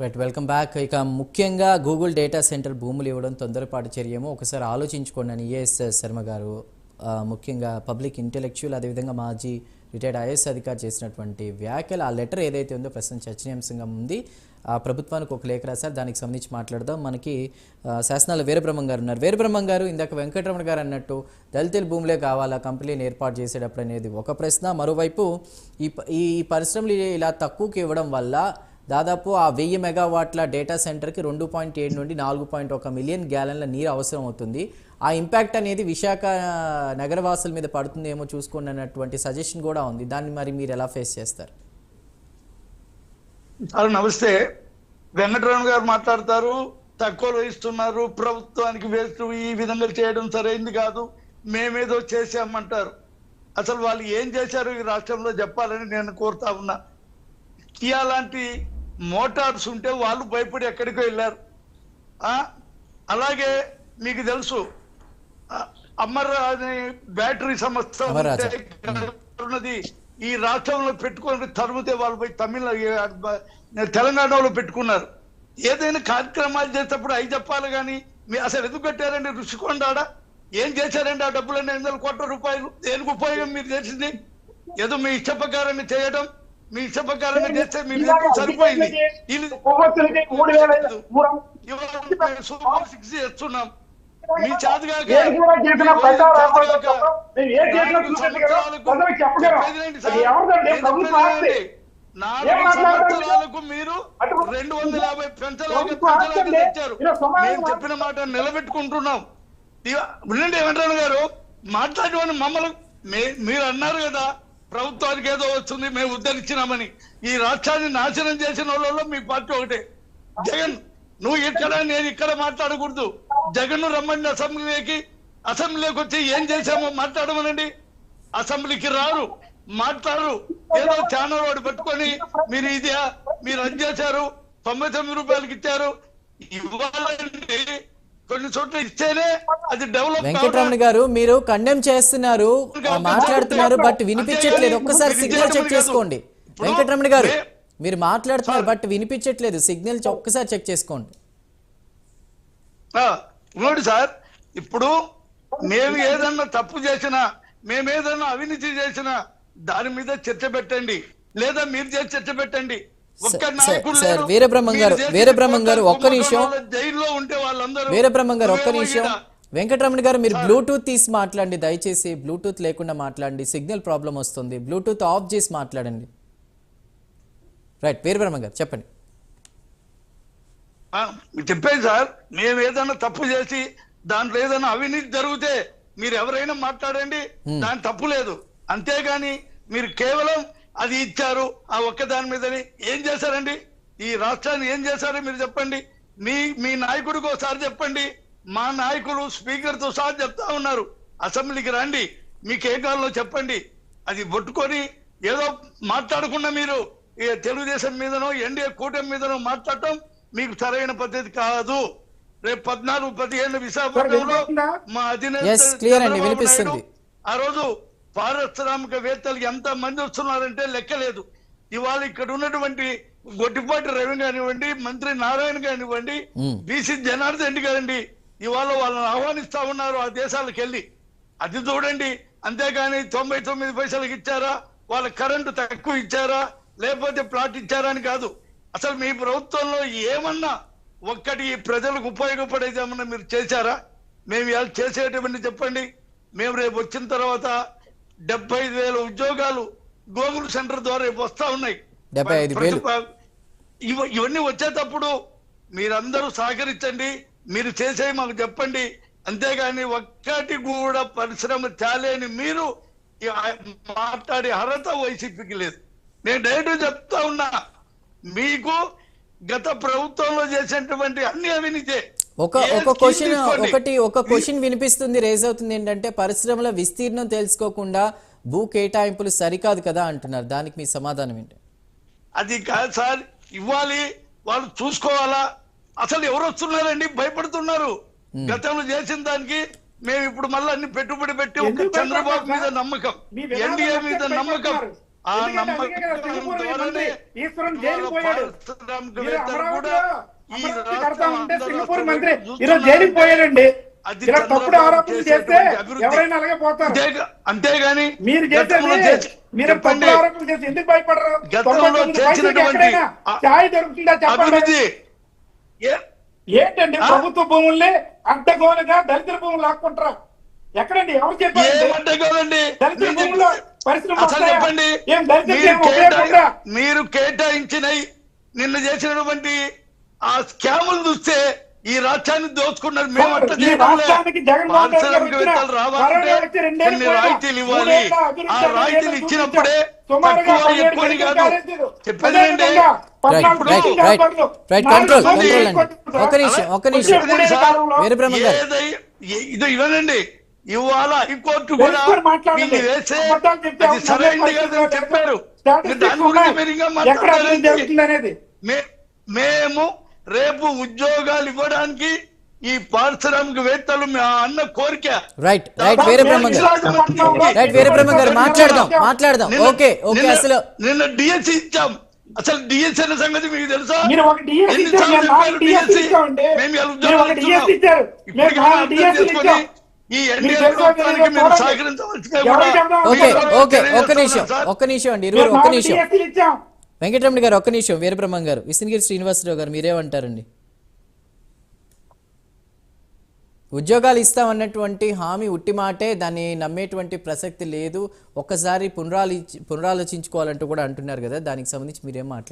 Right, welcome back. ఇక ముఖ్యంగా Google data centre భూములు ఇవ్వడం తొందరపాటు చర్యేమో ఒకసారి ఆలోచించుకోండి అని ఈఎస్ శర్మ గారు ముఖ్యంగా పబ్లిక్ ఇంటెలెక్చువల్ అదేవిధంగా మాజీ రిటైర్డ్ ఐఏఎస్ అధికారి చేసినటువంటి వ్యాఖ్యలు, ఆ లెటర్ ఏదైతే ఉందో ప్రస్తుతం చర్చనీయాంశంగా ఉంది. ప్రభుత్వానికి ఒక లేఖ రాశారు, దానికి సంబంధించి మాట్లాడదాం. మనకి శాసనాల వీరబ్రహ్మం గారు ఉన్నారు. వీరబ్రహ్మం గారు, ఇందాక వెంకటరమణ గారు అన్నట్టు దళితుల భూములే కావాలా కంపెనీని ఏర్పాటు చేసేటప్పుడు అనేది ఒక ప్రశ్న. మరోవైపు ఈ పరిశ్రమలు ఇలా తక్కువకి ఇవ్వడం వల్ల దాదాపు ఆ 1000 మెగావాట్ల డేటా సెంటర్కి 2.7 నుండి 4.1 మిలియన్ గ్యాలన్ల నీరు అవసరం అవుతుంది. ఆ ఇంపాక్ట్ అనేది విశాఖ నగరవాసుల మీద పడుతుందేమో చూసుకోండి అన్నటువంటి సజెషన్ కూడా ఉంది. దాన్ని మరి మీరు ఎలా ఫేస్ చేస్తారు? నమస్తే. వెంకటరమణ గారు మాట్లాడతారు, తక్కువలో ఇస్తున్నారు, ప్రభుత్వానికి వేస్తూ ఈ విధంగా చేయడం సరైంది కాదు, మేమేదో చేసామంటారు. అసలు వాళ్ళు ఏం చేశారు ఈ రాష్ట్రంలో చెప్పాలని నేను కోరుతా ఉన్నా. కియా లాంటి మోటార్స్ ఉంటే వాళ్ళు భయపడి ఎక్కడికో వెళ్ళారు. అలాగే మీకు తెలుసు అమర్ అనే బ్యాటరీ సంస్థ ఉన్నది ఈ రాష్ట్రంలో పెట్టుకొని తరిమితే వాళ్ళు పోయి తెలంగాణలో పెట్టుకున్నారు. ఏదైనా కార్యక్రమాలు చేసేటప్పుడు అవి చెప్పాలి కానీ అసలు ఎందుకు పెట్టారండి? రుషికొండ ఏం చేశారండి? ఆ డబ్బులన్నీ 800 కోట్ల రూపాయలు దేనికి ఉపయోగం మీరు చేసింది? ఏదో మీ ఇష్ట ప్రకారంగా చేయడం, మీ ఇష్ట ప్రకారంగా చేస్తే మీరు సరిపోయింది. సూపర్ 6 చేస్తున్నాం మీ చేతగా సంవత్సరాలకు మీరు 250 పెంచలేక మేము చెప్పిన మాట నిలబెట్టుకుంటున్నాం. వినండి వెంకటరమణ గారు మాట్లాడేవాడిని మమ్మల్ని మీరు అన్నారు కదా ప్రభుత్వానికి ఏదో వస్తుంది మేము ఉద్ధరించినామని. ఈ రాష్ట్రాన్ని నాశనం చేసిన వాళ్ళలో మీ పార్టీ ఒకటే. జగన్ నువ్వు ఇక్కడ నేను ఇక్కడ మాట్లాడకూడదు. జగన్ రమ్మండి అసెంబ్లీకి వచ్చి ఏం చేశామో మాట్లాడమనండి. అసెంబ్లీకి రారు, మాట్లాడరు. ఏదో ఛానల్ వాడు పెట్టుకొని మీరు ఇది మీరు అది చేశారు, 99 రూపాయలకి ఇచ్చారు. ఇవ్వాలంటే కొన్ని చోట్ల ఇస్తేనే అది డెవలప్. వెంకటరమణ గారు మీరు కండెమ్ చేస్తున్నారు, మాట్లాడుతున్నారు, బట్ వినిపించట్లేదు. ఒక్కసారి సిగ్నల్ చెక్ చేసుకోండి. వెంకటరమణ గారు మీరు మాట్లాడుతున్నారు బట్ వినిపించట్లేదు, సిగ్నల్ ఒక్కసారి చెక్ చేసుకోండి. సార్ ఇప్పుడు మేము ఏదన్నా తప్పు చేసినా, మేము ఏదన్నా అవినీతి చేసినా దాని మీద చర్చ పెట్టండి, లేదా మీరు చేసి చర్చ పెట్టండి. వీరబ్రహ్మం గారు ఒక్క నిమిషం. జైల్లో ఉంటే వాళ్ళందరూ వీరబ్రహ్మం గారు ఒక్క నిమిషం. వెంకటరమణ గారు మీరు బ్లూటూత్ తీసి మాట్లాడండి దయచేసి. బ్లూటూత్ లేకుండా మాట్లాడండి, సిగ్నల్ ప్రాబ్లం వస్తుంది. బ్లూటూత్ ఆఫ్ చేసి మాట్లాడండి. రైట్, వీరబ్రహ్మం గారు చెప్పండి. చెప్పేది సార్, మేము ఏదైనా తప్పు చేసి దాంట్లో ఏదైనా అవినీతి జరిగితే మీరు ఎవరైనా మాట్లాడండి, దాని తప్పు లేదు. అంతేగాని మీరు కేవలం అది ఇచ్చారు ఆ ఒక్క దాని మీదని ఏం చేశారండి? ఈ రాష్ట్రాన్ని ఏం చేశారో మీరు చెప్పండి. మీ నాయకుడికి ఒకసారి చెప్పండి. మా నాయకులు స్పీకర్తో సహా చెప్తా ఉన్నారు, అసెంబ్లీకి రండి, మీకు ఏ కాలంలో చెప్పండి. అది పట్టుకొని ఏదో మాట్లాడకుండా మీరు తెలుగుదేశం మీదనో ఎన్డీఏ కూటమి మీదనో మాట్లాడటం మీకు సరైన పద్ధతి కాదు. రేపు 14-15 విశాఖపట్నంలో మా అధినేత ఆ రోజు పారిశ్రామికవేత్తలు ఎంత మంది వస్తున్నారంటే లెక్కలేదు. ఇవాళ ఇక్కడ ఉన్నటువంటి గొట్టిపాటి రవి కానివ్వండి, మంత్రి నారాయణ కానివ్వండి, బీసీ జనార్దన్ రెడ్డి కానివ్వండి, ఇవాళ వాళ్ళని ఆహ్వానిస్తా ఉన్నారు ఆ దేశాలకు వెళ్ళి. అది చూడండి. అంతేగాని 99 పైసలకు ఇచ్చారా, వాళ్ళ కరెంటు తక్కువ ఇచ్చారా, లేకపోతే ప్లాట్ ఇచ్చారా అని కాదు. అసలు మీ ప్రభుత్వంలో ఏమన్నా ఒక్కటి ప్రజలకు ఉపయోగపడేది ఏమన్నా మీరు చేశారా? మేము ఇవాళ చేసేటువంటి చెప్పండి. మేము రేపు వచ్చిన తర్వాత 75,000 ఉద్యోగాలు గూగుల్ సెంటర్ ద్వారా రేపు వస్తా ఉన్నాయి. ఇవన్నీ వచ్చేటప్పుడు మీరందరూ సహకరించండి, మీరు చేసేవి మాకు చెప్పండి. అంతేగాని ఒక్కటి కూడా పరిశ్రమ తేలేని మీరు మాట్లాడే అర్హత వైసీపీకి లేదు. నేను డైరెక్ట్ చెప్తా ఉన్నా, మీకు గత ప్రభుత్వంలో చేసినటువంటి అన్ని అవినీతే. ఒక క్వశ్చన్ వినిపిస్తుంది, రేజ్ అవుతుంది. ఏంటంటే పరిశ్రమల విస్తీర్ణం తెలుసుకోకుండా భూ కేటాయింపులు సరికాదు కదా అంటున్నారు. దానికి మీ సమాధానం ఏంటి? అది కాదు సార్, ఇవ్వాలి, వాళ్ళు చూసుకోవాలా. అసలు ఎవరు వస్తున్నారండి? భయపడుతున్నారు. గతంలో చేసిన దానికి మేము ఇప్పుడు మళ్ళీ అన్ని పెట్టుబడి పెట్టి ఒక చంద్రబాబు మీద నమ్మకం, ఎన్డీఏ మీద నమ్మకం, ఆ ఎందుకంటే అందుకే కదా సింగపూర్ మంత్రి ఈశ్వరన్ జైలుకి పోయాడు. మీరు అమరావతిలో అమరావతి కడతా ఉంటే సింగపూర్ మంత్రి ఈరోజు జైలుకి పోయాడండి. ఇలా తప్పుడు ఆరోపణలు చేస్తే ఎవరైనా అలాగే పోతారు. అంతేగాని మీరు చేసేది మీరు తప్పుడు ఆరోపణలు చేసి ఎందుకు భయపడరు? ఎక్కడైనా ఛాయ్ దొరుకుతుందా చెప్పండి. ఏంటండి ప్రభుత్వ భూముల్ని అడ్డగోలుగా దళితుల భూములు లాక్కుంటారా? ఎక్కడండి? ఎవరు చెప్పారు? దళితుల భూముల్లో చెప్పండి. మీరు కేటాయించిన నిన్న చేసినటువంటి ఆ స్కాములు చూస్తే ఈ రాష్ట్రాన్ని దోచుకున్నారు. మేము కొన్ని రాయితీలు ఇవ్వాలి. ఆ రాయితీలు ఇచ్చినప్పుడే ఎక్కువని కాదు చెప్పేది. ఇది ఇవ్వనండి. ఇవాళ హైకోర్టు కూడా వేసే సరైనది కాదని చెప్పారు. దాని గురించి మీరు ఇంకా మాట్లాడాలి. మేము రేపు ఉద్యోగాలు ఇవ్వడానికి ఈ పారిశ్రామికవేత్తలు మా అన్న కోరిక. రైట్ వీర బ్రహ్మ గారు మాట్లాడదాం. ఓకే అసలు నిన్న డిఎస్సి ఇచ్చాం. అసలు డిఎస్సి అనే సంగతి మీకు తెలుసా? ఈ ఎన్డీఏ ప్రభుత్వానికి మీరు సహకరించవలసిందిగా ఒక్క నిమిషం అండి. ఒక్క నిమిషం వెంకటరమణ గారు, ఒక్క నిమిషం. వీరబ్రహ్మం గారు, విష్ణుగిరి శ్రీనివాసరావు గారు, మీరేమంటారండి? ఉద్యోగాలు ఇస్తామన్నటువంటి హామీ ఉట్టి మాటే, దాన్ని నమ్మేటువంటి ప్రసక్తి లేదు, ఒక్కసారి పునరాలోచించుకోవాలంటూ కూడా అంటున్నారు కదా, దానికి సంబంధించి మీరేం మాట్లాడారు?